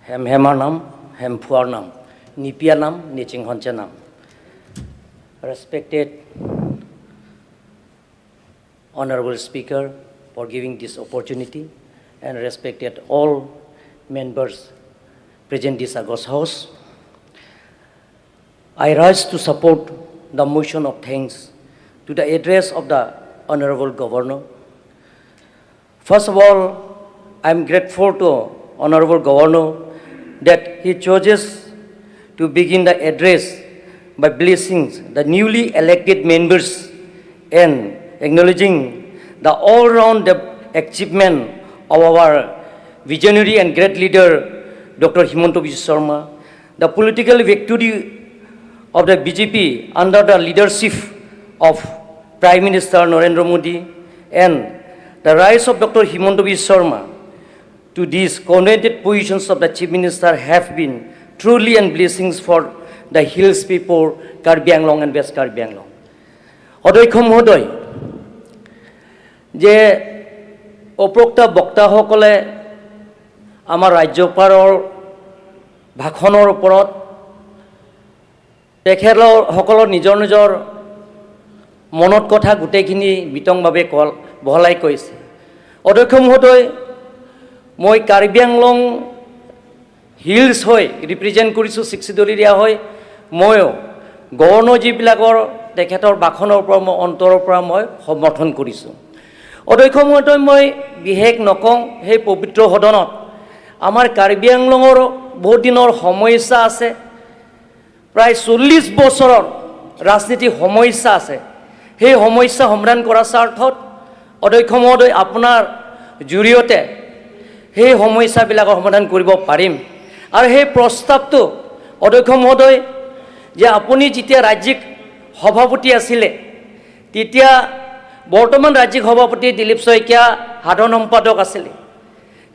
Hem Hemanam, Hem Puarnam, Nipianam, Niching Honchanam. Respected Honorable Speaker for giving this opportunity, and respected all members present this August House. I rise to support the motion of thanks to the address of the Honorable Governor. First of all, I am grateful to Honorable Governor that he chooses to begin the address by blessing the newly elected members and acknowledging the all-round achievement of our visionary and great leader, Dr. Himanta Biswa Sarma, the political victory of the BJP under the leadership of Prime Minister Narendra Modi, and the rise of Dr. Himanta Biswa Sarma to these coordinated positions of the Chief Minister have been truly and blessings for the hills people, Karbi Anglong and West Karbi Anglong. অধ্যক্ষ মহোদয়, যে উপৰোক্ত বক্তাসকলে আমাৰ ৰাজ্যপালৰ ভাষণৰ ওপৰত তেখেতসকলৰ নিজৰ নিজৰ মনত কথা গোটেইখিনি বিতংভাৱে বহলাই কৈছে। অধ্যক্ষ মহোদয়, মই কাৰ্বি আংলং হিলছ হৈ ৰিপ্ৰেজেণ্ট কৰিছোঁ, 60 দলীয়া হৈ। ময়ো গৱৰ্ণৰ যিবিলাকৰ তেখেতৰ ভাষণৰ পৰা মই অন্তৰৰ পৰা মই সমৰ্থন কৰিছোঁ। অধ্যক্ষ মহোদয়, মই বিশেষ নকওঁ, সেই পবিত্ৰ সদনত আমাৰ কাৰ্বি আংলঙৰ বহুত দিনৰ সমস্যা আছে, প্ৰায় 40 বছৰৰ ৰাজনীতিক সমস্যা আছে। সেই সমস্যা সমাধান কৰাৰ স্বাৰ্থত অধ্যক্ষ মহোদয় আপোনাৰ জৰিয়তে সেই সমস্যাবিলাকৰ সমাধান কৰিব পাৰিম। আৰু সেই প্ৰস্তাৱটো অধ্যক্ষ মহোদয়, যে আপুনি যেতিয়া ৰাজ্যিক সভাপতি আছিলে, তেতিয়া বৰ্তমান ৰাজ্যিক সভাপতি দিলীপ শইকীয়া সাধাৰণ সম্পাদক আছিলে।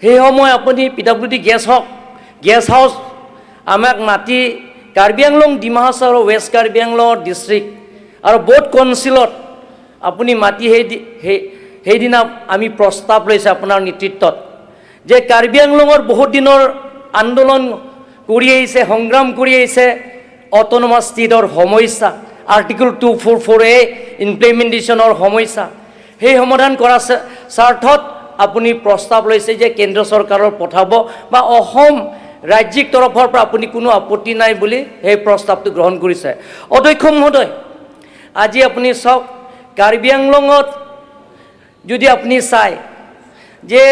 সেই সময় আপুনি PWD গেছ হাউচ আমাক মাতি কাৰ্বি আংলং, ডিমা হাছাও আৰু ৱেষ্ট কাৰ্বি আংলঙৰ ডিষ্ট্ৰিক্ট আৰু বোৰ্ড কাউন্সিলত আপুনি মাতি সেইদিনা আমি প্ৰস্তাৱ লৈছে আপোনাৰ নেতৃত্বত, যে কাৰ্বি আংলঙৰ বহুত দিনৰ আন্দোলন কৰি আহিছে, সংগ্ৰাম কৰি আহিছে, অট'নমাছ ষ্টেটৰ সমস্যা, আৰ্টিকল 244A ইমপ্লিমেণ্টেশ্যনৰ সমস্যা, সেই সমাধান কৰাৰ স্বাৰ্থত আপুনি প্ৰস্তাৱ লৈছে যে কেন্দ্ৰ চৰকাৰৰ পঠাব বা অসম ৰাজ্যিক তৰফৰ পৰা আপুনি কোনো আপত্তি নাই বুলি সেই প্ৰস্তাৱটো গ্ৰহণ কৰিছে। অধ্যক্ষ মহোদয়, আজি আপুনি চাওক, কাৰ্বি আংলঙত যদি আপুনি চায় যে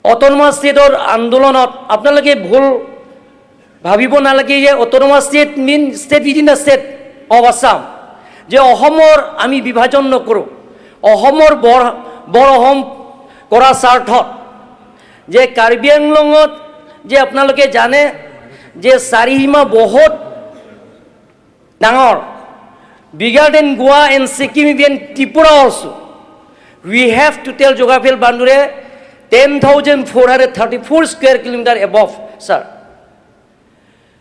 অট'নমাছ ষ্টেটৰ আন্দোলনত আপোনালোকে ভুল ভাবিব নালাগে যে autonomous state mean state within the state of Assam, যে অসমৰ আমি বিভাজন নকৰোঁ। অসমৰ বৰ অসম কৰাৰ স্বাৰ্থত যে কাৰ্বি আংলঙত যে আপোনালোকে জানে যে চাৰিসীমা বহুত ডাঙৰ, bigger than Goa and Sikkim, even Tripura also. We have to tell geographical boundary 10,434 square kilometer above, sir.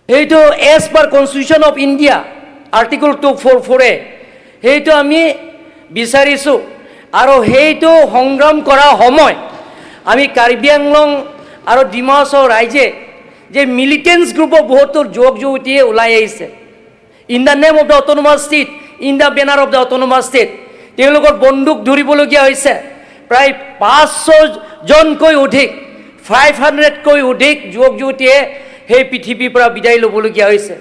এইটো as per Constitution of India, Article 244A, সেইটো আমি বিচাৰিছোঁ। আৰু সেইটো সংগ্ৰাম কৰা সময় আমি কাৰ্বি আংলং আৰু ডিমা হাছাও ৰাইজে যে মিলিটেন্টছ গ্ৰুপৰ বহুতো যুৱক যুৱতীয়ে ওলাই আহিছে, in the name of the autonomous state, in the banner of the autonomous state, তেওঁলোকৰ বন্দুক ধৰিবলগীয়া হৈছে। প্ৰায় 500জনকৈ অধিক, 500তকৈ অধিক যুৱক যুৱতীয়ে সেই পৃথিৱীৰ পৰা বিদায় ল'বলগীয়া হৈছে।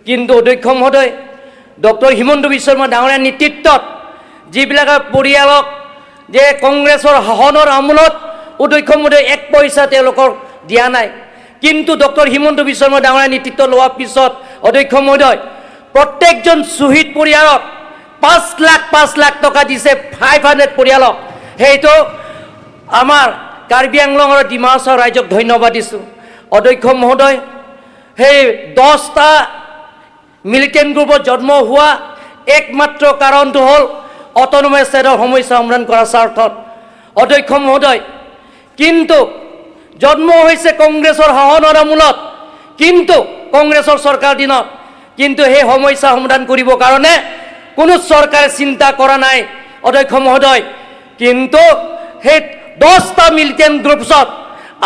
কিন্তু অধ্যক্ষ মহোদয়, ডক্টৰ হিমন্ত বিশ্ব শৰ্মা ডাঙৰীয়াৰ নেতৃত্বত যিবিলাক পৰিয়ালক যে কংগ্ৰেছৰ শাসনৰ আমোলত অধ্যক্ষ মহোদয় 1 পইচা তেওঁলোকক দিয়া নাই, কিন্তু ডক্টৰ হিমন্ত বিশ্ব শৰ্মা ডাঙৰীয়াৰ নেতৃত্ব লোৱাৰ পিছত অধ্যক্ষ মহোদয় প্ৰত্যেকজন শ্বহীদ পৰিয়ালক 5 লাখ টকা দিছে, 500 পৰিয়ালক। সেইটো আমাৰ কাৰ্বি আংলং আৰু ডিমা হাছাও ৰাইজক ধন্যবাদ দিছোঁ। অধ্যক্ষ মহোদয়, সেই 10টা মিলিটেণ্ট গ্ৰুপত জন্ম হোৱা একমাত্ৰ কাৰণটো হ'ল অট'নমাছ ষ্টেটৰ সমস্যা সমাধান কৰাৰ স্বাৰ্থত। অধ্যক্ষ মহোদয়, কিন্তু জন্ম হৈছে কংগ্ৰেছৰ শাসনৰ আমোলত, কিন্তু কংগ্ৰেছৰ চৰকাৰ দিনত, কিন্তু সেই সমস্যা সমাধান কৰিবৰ কাৰণে কোনো চৰকাৰে চিন্তা কৰা নাই অধ্যক্ষ মহোদয়। কিন্তু সেই 10টা মিলিটেণ্ট গ্ৰুপছত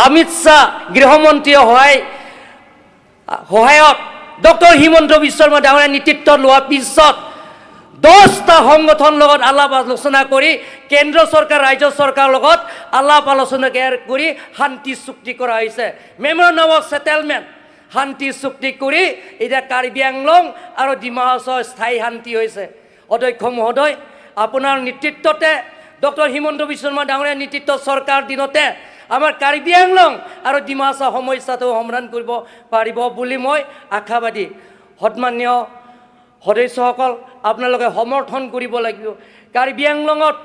অমিত শ্বাহ গৃহমন্ত্ৰীয়ে সহায়ত ডক্টৰ হিমন্ত বিশ্ব শৰ্মা ডাঙৰীয়াৰ নেতৃত্বত লোৱাৰ পিছত 10টা সংগঠন লগত আলাপ আলোচনা কৰি কেন্দ্ৰ চৰকাৰ ৰাজ্য চৰকাৰৰ লগত আলাপ আলোচনা কৰি শান্তি চুক্তি কৰা হৈছে মেমৰেণ্ডাম অফ সেটেলমেণ্ট শান্তি চুক্তি কৰি এতিয়া কাৰ্বি আংলং আৰু ডিমা হাছাওৰ স্থায়ী শান্তি হৈছে অধ্যক্ষ মহোদয় আপোনাৰ নেতৃত্বতে ডক্টৰ হিমন্ত বিশ্ব শৰ্মা ডাঙৰীয়াৰ নেতৃত্বত চৰকাৰ দিনতে আমাৰ কাৰ্বি আংলং আৰু ডিমা হাছাও সমস্যাটো সমাধান কৰিব পাৰিব বুলি মই আশাবাদী সন্মানীয় সদস্যসকল আপোনালোকে সমৰ্থন কৰিব লাগিব কাৰ্বি আংলঙত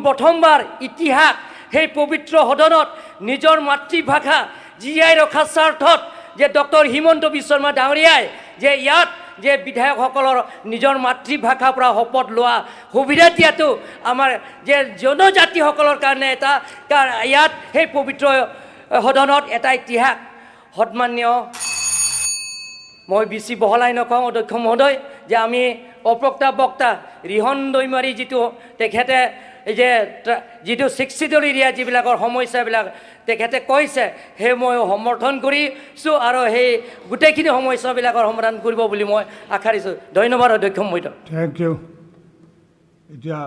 প্ৰথমবাৰ ইতিহাস সেই পবিত্ৰ সদনত নিজৰ মাতৃভাষা জীয়াই ৰখাৰ স্বাৰ্থত যে ডক্টৰ হিমন্ত বিশ্ব শৰ্মা ডাঙৰীয়াই যে ইয়াত যে বিধায়কসকলৰ নিজৰ মাতৃভাষাৰ পৰা শপত লোৱা সুবিধা দিয়াটো আমাৰ যে জনজাতিসকলৰ কাৰণে এটা ইয়াত সেই পবিত্ৰ সদনত এটা ইতিহাস সন্মানীয় মই বেছি বহলাই নকওঁ অধ্যক্ষ মহোদয় যে আমি অপ্ৰক্তা বক্তা ৰিহন দৈমাৰী যিটো তেখেতে এই যে যিটো 62 এৰিয়া যিবিলাকৰ সমস্যাবিলাক তেখেতে কৈছে সেই মই সমৰ্থন কৰিছোঁ আৰু সেই গোটেইখিনি সমস্যাবিলাকৰ সমাধান কৰিব বুলি মই আশা কৰিছোঁ ধন্যবাদ অধ্যক্ষ মহোদয় থেংক ইউ এতিয়া